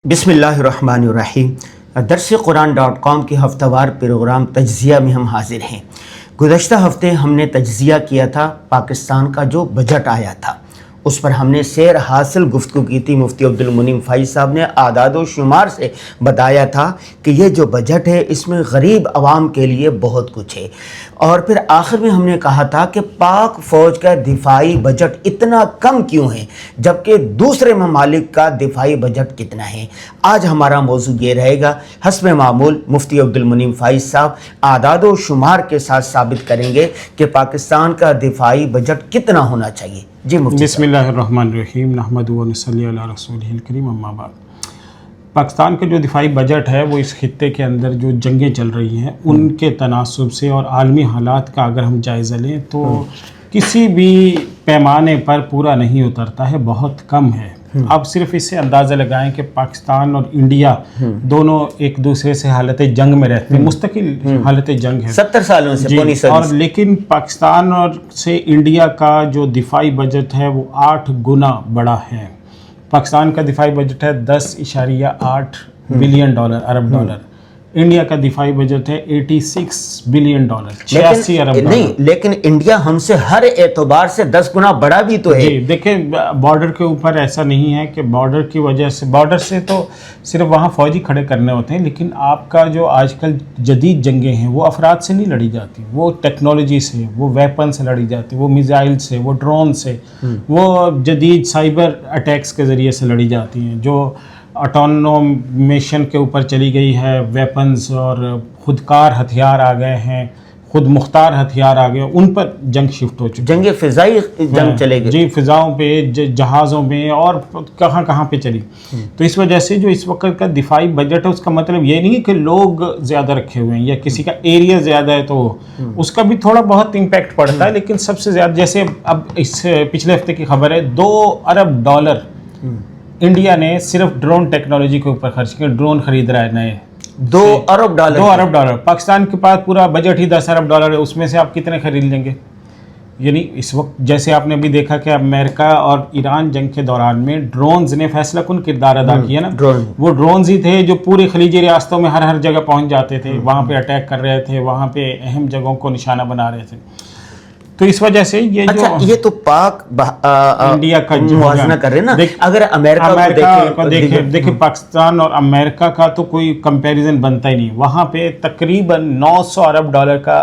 بسم اللہ الرحمن الرحیم۔ درس قرآن.com کے ہفتہ وار پروگرام تجزیہ میں ہم حاضر ہیں۔ گزشتہ ہفتے ہم نے تجزیہ کیا تھا پاکستان کا جو بجٹ آیا تھا، اس پر ہم نے سیر حاصل گفتگو کی تھی۔ مفتی عبدالمنعم فائز صاحب نے اعداد و شمار سے بتایا تھا کہ یہ جو بجٹ ہے اس میں غریب عوام کے لیے بہت کچھ ہے، اور پھر آخر میں ہم نے کہا تھا کہ پاک فوج کا دفاعی بجٹ اتنا کم کیوں ہے جبکہ دوسرے ممالک کا دفاعی بجٹ کتنا ہے۔ آج ہمارا موضوع یہ رہے گا۔ حسب معمول مفتی عبدالمنعم فائز صاحب اعداد و شمار کے ساتھ ثابت کریں گے کہ پاکستان کا دفاعی بجٹ کتنا ہونا چاہیے۔ جی مفتی بسم اللہ الرحمن الرحیم، نحمدہ و نصلی علی رسولہ الکریم، اما بعد۔ پاکستان کا جو دفاعی بجٹ ہے وہ اس خطے کے اندر جو جنگیں چل رہی ہیں ان کے تناسب سے اور عالمی حالات کا اگر ہم جائزہ لیں تو کسی بھی پیمانے پر پورا نہیں اترتا ہے، بہت کم ہے۔ اب صرف اس سے اندازہ لگائیں کہ پاکستان اور انڈیا دونوں ایک دوسرے سے حالت جنگ میں رہتے ہیں، مستقل حالت جنگ ہے 70 سالوں سے اور لیکن پاکستان اور سے انڈیا کا جو دفاعی بجٹ ہے وہ 8 گنا بڑا ہے۔ پاکستان کا دفاعی بجٹ ہے 10.8 بلین ڈالر، ارب ڈالر۔ انڈیا کا دفاعی بجٹ ہے 86 بلین ڈالر، 86 ارب ڈالر۔ نہیں، لیکن انڈیا ہم سے ہر اعتبار سے 10 گنا بڑا بھی تو ہے۔ جی دیکھیں، بارڈر کے اوپر ایسا نہیں ہے کہ بارڈر کی وجہ سے، بارڈر سے تو صرف وہاں فوجی کھڑے کرنے ہوتے ہیں، لیکن آپ کا جو آج کل جدید جنگیں ہیں وہ افراد سے نہیں لڑی جاتی، وہ ٹیکنالوجی سے، وہ ویپن سے لڑی جاتی، وہ میزائل سے، وہ ڈرون سے، وہ جدید سائبر اٹیکس کے ذریعے سے لڑی جاتی ہیں، جو آٹونومیشن کے اوپر چلی گئی ہے، ویپنز اور خودکار ہتھیار آ گئے ہیں، خود مختار ہتھیار آ گئے، ان پر جنگ شفٹ ہو چکی ہے۔ جنگ فضائی جنگ چلے گی، جی، فضاؤں پہ، جہازوں میں، اور کہاں کہاں پہ چلی۔ تو اس وجہ سے جو اس وقت کا دفاعی بجٹ ہے اس کا مطلب یہ نہیں کہ لوگ زیادہ رکھے ہوئے ہیں یا کسی کا ایریا زیادہ ہے تو اس کا بھی تھوڑا بہت امپیکٹ پڑتا ہے، لیکن سب سے زیادہ، جیسے اب اس پچھلے ہفتے کی خبر ہے، 2 ارب ڈالر انڈیا نے صرف ڈرون ٹیکنالوجی کے اوپر خرچ کیا، ڈرون خرید رہا ہے نئے۔ 2 ارب ڈالر 2 ارب ڈالر۔ پاکستان کے پاس پورا بجٹ ہی 10 ارب ڈالر ہے، اس میں سے آپ کتنے خرید لیں گے؟ یعنی اس وقت جیسے آپ نے بھی دیکھا کہ امریکہ اور ایران جنگ کے دوران میں ڈرونز نے فیصلہ کن کردار ادا کیا نا۔ وہ ڈرونز ہی تھے جو پوری خلیجی ریاستوں میں ہر جگہ پہنچ جاتے تھے، وہاں پہ اٹیک کر رہے تھے، وہاں پہ اہم جگہوں کو نشانہ بنا رہے تھے۔ تو اس وجہ سے یہ جو یہ تو پاک انڈیا کا موازنہ کر رہے نا، اگر امریکہ کو دیکھیں پاکستان اور امریکہ کا تو کوئی کمپیریزن بنتا ہی نہیں۔ وہاں پہ تقریباً 900 ارب ڈالر کا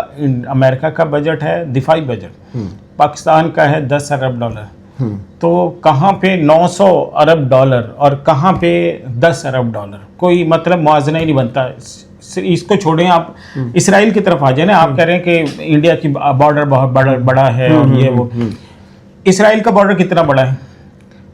امریکہ کا بجٹ ہے دفاعی بجٹ، پاکستان کا ہے 10 ارب ڈالر۔ تو کہاں پہ 900 ارب ڈالر اور کہاں پہ 10 ارب ڈالر، کوئی مطلب موازنہ ہی نہیں بنتا۔ اس کو چھوڑیں، آپ اسرائیل کی طرف آ جائیں نا۔ آپ کہہ رہے ہیں کہ انڈیا کی بارڈر بہت بڑا ہے اور یہ وہ، اسرائیل کا بارڈر کتنا بڑا ہے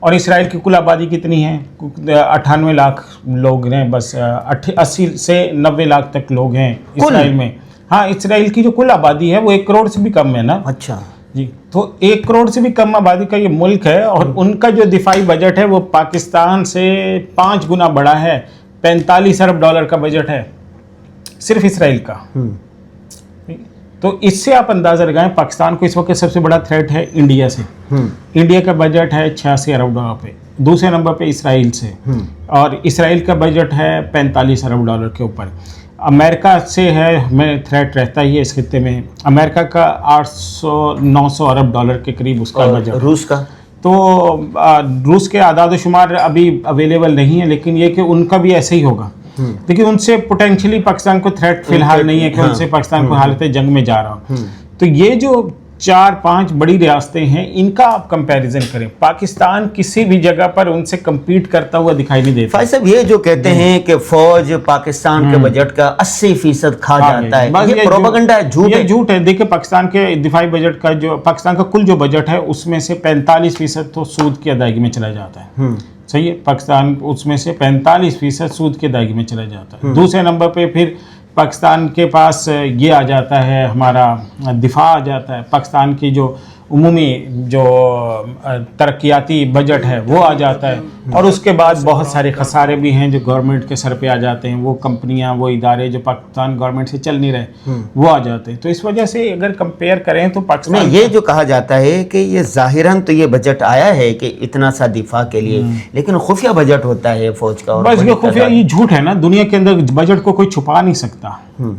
اور اسرائیل کی کل آبادی کتنی ہے؟ 98 لاکھ لوگ ہیں بس، 80 سے 90 لاکھ تک لوگ ہیں اسرائیل میں۔ ہاں، اسرائیل کی جو کل آبادی ہے وہ 1 کروڑ سے بھی کم ہے نا۔ اچھا جی، تو 1 کروڑ سے بھی کم آبادی کا یہ ملک ہے، اور ان کا جو دفاعی بجٹ ہے وہ پاکستان سے 5 گنا بڑا ہے۔ 45 ارب ڈالر کا بجٹ ہے صرف اسرائیل کا۔ تو اس سے آپ اندازہ لگائیں پاکستان کو اس وقت سب سے بڑا تھریٹ ہے انڈیا سے۔ انڈیا کا بجٹ ہے 86 ارب ڈالر پہ، دوسرے نمبر پہ اسرائیل سے، اور اسرائیل کا بجٹ ہے 45 ارب ڈالر کے اوپر۔ امریکہ سے ہے، ہمیں تھریٹ رہتا ہی ہے اس خطے میں۔ امریکہ کا 800-900 ارب ڈالر کے قریب اس کا بجٹ۔ روس کا تو روس کے اعداد و شمار ابھی اویلیبل نہیں ہے، لیکن یہ کہ ان کا بھی ایسے ہی ہوگا، لیکن ان سے پوٹینشلی پاکستان کو تھریٹ فی الحال نہیں ہے کہ ان سے پاکستان کو حالت جنگ میں جا رہا ہوں۔ تو یہ جو 4-5 بڑی ریاستیں ہیں ان کا آپ کمپیریزن کریں، پاکستان کسی بھی جگہ پر ان سے کمپیٹ کرتا ہوا دکھائی نہیں دیتا۔ فائز صاحب، یہ جو کہتے ہیں کہ فوج پاکستان کے بجٹ کا 80% کھا جاتا ہے، یہ پروپیگنڈا ہے، جھوٹ ہے؟ یہ جھوٹ ہے۔ دیکھیں پاکستان کے دفاعی بجٹ کا، جو پاکستان کا کل جو بجٹ ہے اس میں سے 45% تو سود کی ادائیگی میں چلا جاتا ہے۔ صحیح ہے، پاکستان اس میں سے 45% سود کی ادائیگی میں چلا جاتا ہے۔ دوسرے نمبر پہ پھر پاکستان کے پاس یہ آ جاتا ہے، ہمارا دفاع آ جاتا ہے، پاکستان کی جو عمومی جو ترقیاتی بجٹ ہے وہ آ جاتا ہے، اور اس کے بعد بہت سارے خسارے بھی ہیں جو گورنمنٹ کے سر پہ آ جاتے ہیں، وہ کمپنیاں، وہ ادارے جو پاکستان گورنمنٹ سے چل نہیں رہے وہ آ جاتے ہیں. تو اس وجہ سے اگر کمپیئر کریں تو پاکستان یہ جو کہا جاتا ہے کہ یہ ظاہراً تو یہ بجٹ آیا ہے کہ اتنا سا دفاع کے لیے، لیکن خفیہ بجٹ ہوتا ہے فوج کا. اور بس یہ خفیہ، یہ جھوٹ ہے نا. دنیا کے اندر بجٹ کو کوئی چھپا نہیں سکتا.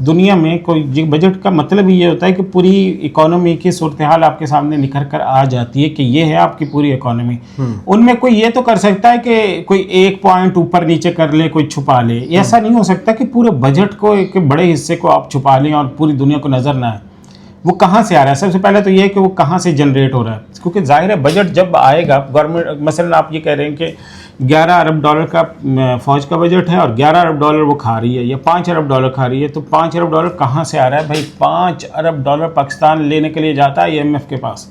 دنیا میں کوئی بجٹ کا مطلب یہ ہوتا ہے کہ پوری اکانومی کی صورتحال آپ کے سامنے نکھر کر آ جاتی ہے کہ یہ ہے آپ کی پوری اکانومی. ان میں کوئی یہ تو کر سکتا ہے کہ کوئی ایک پوائنٹ اوپر نیچے کر لے، کوئی چھپا لے. ایسا نہیں ہو سکتا کہ پورے بجٹ کو، ایک بڑے حصے کو آپ چھپا لیں اور پوری دنیا کو نظر نہ آئے. وہ کہاں سے آ رہا ہے؟ سب سے پہلے تو یہ ہے کہ وہ کہاں سے جنریٹ ہو رہا ہے. کیونکہ ظاہر ہے بجٹ جب آئے گا، گورنمنٹ مثلا آپ یہ کہہ رہے ہیں کہ 11 ارب ڈالر کا فوج کا بجٹ ہے اور 11 ارب ڈالر وہ کھا رہی ہے یا 5 ارب ڈالر کھا رہی ہے، تو 5 ارب ڈالر کہاں سے آ رہا ہے بھائی؟ 5 ارب ڈالر پاکستان لینے کے لیے جاتا ہے IMF کے پاس،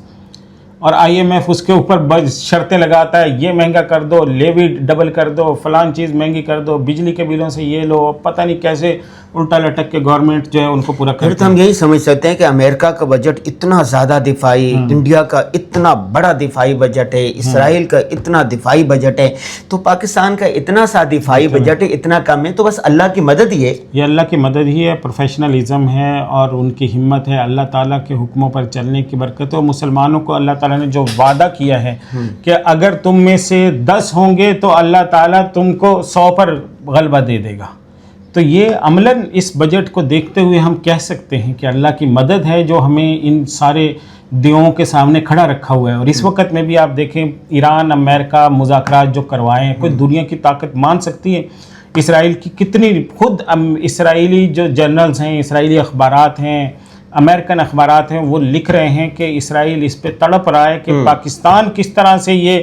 اور IMF اس کے اوپر شرطیں لگاتا ہے، یہ مہنگا کر دو، لیوی ڈبل کر دو، فلان چیز مہنگی کر دو، بجلی کے بلوں سے یہ لو، پتہ نہیں کیسے الٹا لٹک کے گورنمنٹ جو ہے ان کو پورا پھر کرتی تو ہم یہی سمجھ سکتے ہیں کہ امریکہ کا بجٹ اتنا زیادہ دفاعی، انڈیا کا اتنا بڑا دفاعی بجٹ ہے، اسرائیل کا اتنا دفاعی بجٹ ہے، تو پاکستان کا اتنا سا دفاعی بجٹ ہے، اتنا کم ہے. تو بس اللہ کی مدد ہی ہے. یہ اللہ کی مدد ہی ہے، پروفیشنلزم ہے اور ان کی ہمت ہے، اللہ تعالیٰ کے حکموں پر چلنے کی برکت ہے. مسلمانوں کو اللہ تعالیٰ نے جو وعدہ کیا ہے کہ اگر تم میں سے 10 ہوں گے تو اللہ تعالیٰ تم کو 100 پر غلبہ دے دے گا. تو یہ عملاً اس بجٹ کو دیکھتے ہوئے ہم کہہ سکتے ہیں کہ اللہ کی مدد ہے جو ہمیں ان سارے دیوؤں کے سامنے کھڑا رکھا ہوا ہے. اور اس وقت میں بھی آپ دیکھیں ایران امریکہ مذاکرات جو کروائے ہیں، کوئی دنیا کی طاقت مان سکتی ہے؟ اسرائیل کی کتنی، خود اسرائیلی جو جرنلز ہیں، اسرائیلی اخبارات ہیں، امریکن اخبارات ہیں، وہ لکھ رہے ہیں کہ اسرائیل اس پہ تڑپ رہا ہے کہ پاکستان کس طرح سے یہ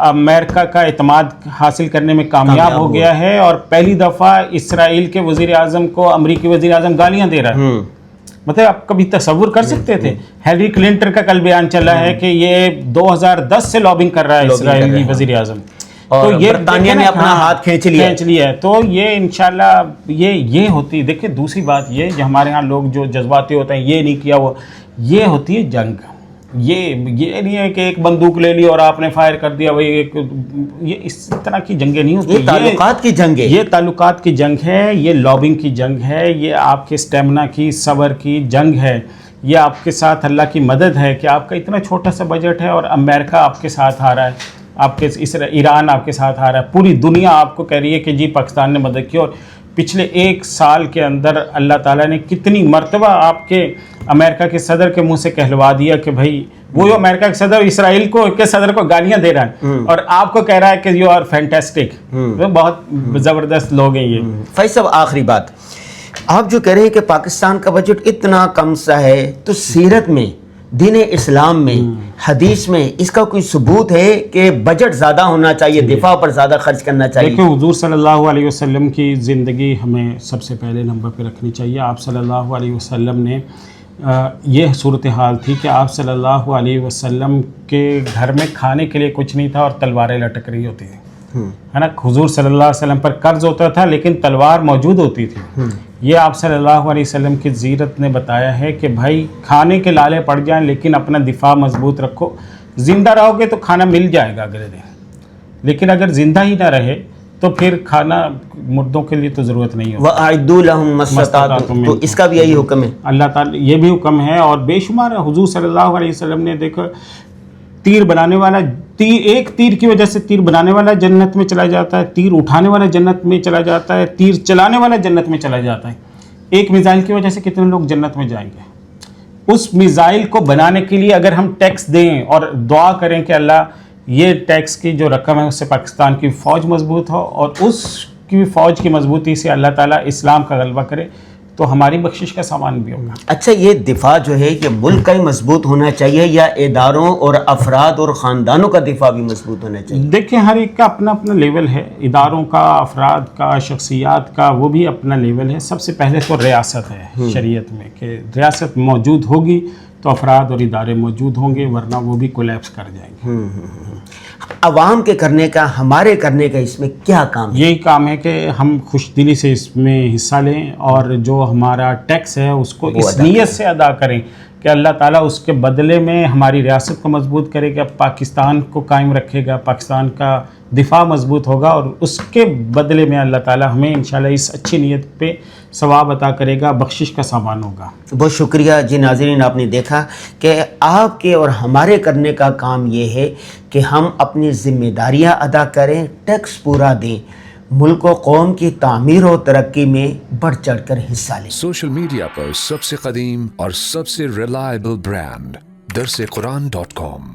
امریکہ کا اعتماد حاصل کرنے میں کامیاب ہو گیا ہے، اور پہلی دفعہ اسرائیل کے وزیر اعظم کو امریکی وزیر اعظم گالیاں دے رہا ہے. مطلب آپ کبھی تصور کر سکتے تھے؟ ہیلری کلنٹن کا کل بیان چلا ہے کہ یہ 2010 سے لابنگ کر رہا ہے اسرائیلی وزیر اعظم. تو یہ برطانیہ نے اپنا ہاتھ کھینچ لیا ہے. تو یہ انشاءاللہ یہ ہوتی. دیکھیں دوسری بات یہ، جو ہمارے ہاں لوگ جو جذباتی ہوتے ہیں، یہ نہیں کیا وہ، یہ ہوتی ہے جنگ. یہ نہیں ہے کہ ایک بندوق لے لی اور آپ نے فائر کر دیا، یہ اس طرح کی جنگیں نہیں ہوتی. یہ تعلقات کی جنگ ہے، یہ تعلقات کی جنگ ہے، یہ لابنگ کی جنگ ہے، یہ آپ کے اسٹیمنا کی، صبر کی جنگ ہے. یہ آپ کے ساتھ اللہ کی مدد ہے کہ آپ کا اتنا چھوٹا سا بجٹ ہے اور امریکہ آپ کے ساتھ آ رہا ہے، آپ کے ایران آپ کے ساتھ آ رہا ہے، پوری دنیا آپ کو کہہ رہی ہے کہ جی پاکستان نے مدد کی. اور پچھلے 1 سال کے اندر اللہ تعالیٰ نے کتنی مرتبہ آپ کے امریکہ کے صدر کے منہ سے کہلوا دیا کہ بھائی، وہ امریکہ کے صدر اسرائیل کے صدر کو گالیاں دے رہا ہے اور آپ کو کہہ رہا ہے کہ یو آر فینٹاسٹک. بہت زبردست لوگ ہیں یہ. فیصل صاحب آخری بات، آپ جو کہہ رہے ہیں کہ پاکستان کا بجٹ اتنا کم سا ہے، تو سیرت میں، دین اسلام میں، حدیث میں اس کا کوئی ثبوت ہے کہ بجٹ زیادہ ہونا چاہیے، دفاع پر زیادہ خرچ کرنا چاہیے؟ دیکھیں حضور صلی اللہ علیہ وسلم کی زندگی ہمیں سب سے پہلے نمبر پہ رکھنی چاہیے. آپ صلی اللہ علیہ وسلم نے یہ صورتحال تھی کہ آپ صلی اللہ علیہ وسلم کے گھر میں کھانے کے لیے کچھ نہیں تھا اور تلواریں لٹک رہی ہوتی تھیں، ہے نا. حضور صلی اللہ علیہ وسلم پر قرض ہوتا تھا لیکن تلوار موجود ہوتی تھی. یہ آپ صلی اللہ علیہ وسلم کی سیرت نے بتایا ہے کہ بھائی کھانے کے لالے پڑ جائیں لیکن اپنا دفاع مضبوط رکھو. زندہ رہو گے تو کھانا مل جائے گا اگلے دن، لیکن اگر زندہ ہی نہ رہے تو پھر کھانا مردوں کے لیے تو ضرورت نہیں ہوتی. وَأَعِدُّوا لَهُم مَا اسْتَطَعْتُمْ، تو اس کا بھی یہی حکم ہے. اللہ تعالیٰ یہ بھی حکم ہے. اور بے شمار حضور صلی اللہ علیہ وسلم نے دیکھو، تیر بنانے والا، ایک تیر کی وجہ سے تیر بنانے والا جنت میں چلا جاتا ہے، تیر اٹھانے والا جنت میں چلا جاتا ہے، تیر چلانے والا جنت میں چلا جاتا ہے. ایک میزائل کی وجہ سے کتنے لوگ جنت میں جائیں گے؟ اس میزائل کو بنانے کے لیے اگر ہم ٹیکس دیں اور دعا کریں کہ اللہ یہ ٹیکس کی جو رقم ہے اس سے پاکستان کی فوج مضبوط ہو اور اس کی فوج کی مضبوطی سے اللہ تعالیٰ اسلام کا غلبہ کرے، تو ہماری بخشش کا سامان بھی ہوگا. اچھا، یہ دفاع جو ہے یہ ملک کا ہی مضبوط ہونا چاہیے یا اداروں اور افراد اور خاندانوں کا دفاع بھی مضبوط ہونا چاہیے؟ دیکھیں ہر ایک کا اپنا اپنا لیول ہے، اداروں کا، افراد کا، شخصیات کا، وہ بھی اپنا لیول ہے. سب سے پہلے تو ریاست ہے شریعت میں، کہ ریاست موجود ہوگی تو افراد اور ادارے موجود ہوں گے، ورنہ وہ بھی کولیپس کر جائیں گے. عوام کے کرنے کا، ہمارے کرنے کا اس میں کیا کام ہے؟ یہی کام ہے کہ ہم خوش دلی سے اس میں حصہ لیں اور جو ہمارا ٹیکس ہے اس کو اس نیت سے ادا کریں کہ اللہ تعالیٰ اس کے بدلے میں ہماری ریاست کو مضبوط کرے گا, پاکستان کو قائم رکھے گا, پاکستان کا دفاع مضبوط ہوگا, اور اس کے بدلے میں اللہ تعالیٰ ہمیں انشاءاللہ اس اچھی نیت پہ ثواب عطا کرے گا, بخشش کا سامان ہوگا. بہت شکریہ جی. ناظرین, آپ نے دیکھا کہ آپ کے اور ہمارے کرنے کا کام یہ ہے کہ ہم اپنی ذمہ داریاں ادا کریں, ٹیکس پورا دیں, ملک و قوم کی تعمیر و ترقی میں بڑھ چڑھ کر حصہ لیں. سوشل میڈیا پر سب سے قدیم اور سب سے ریلائبل برانڈ درسقرآن.com.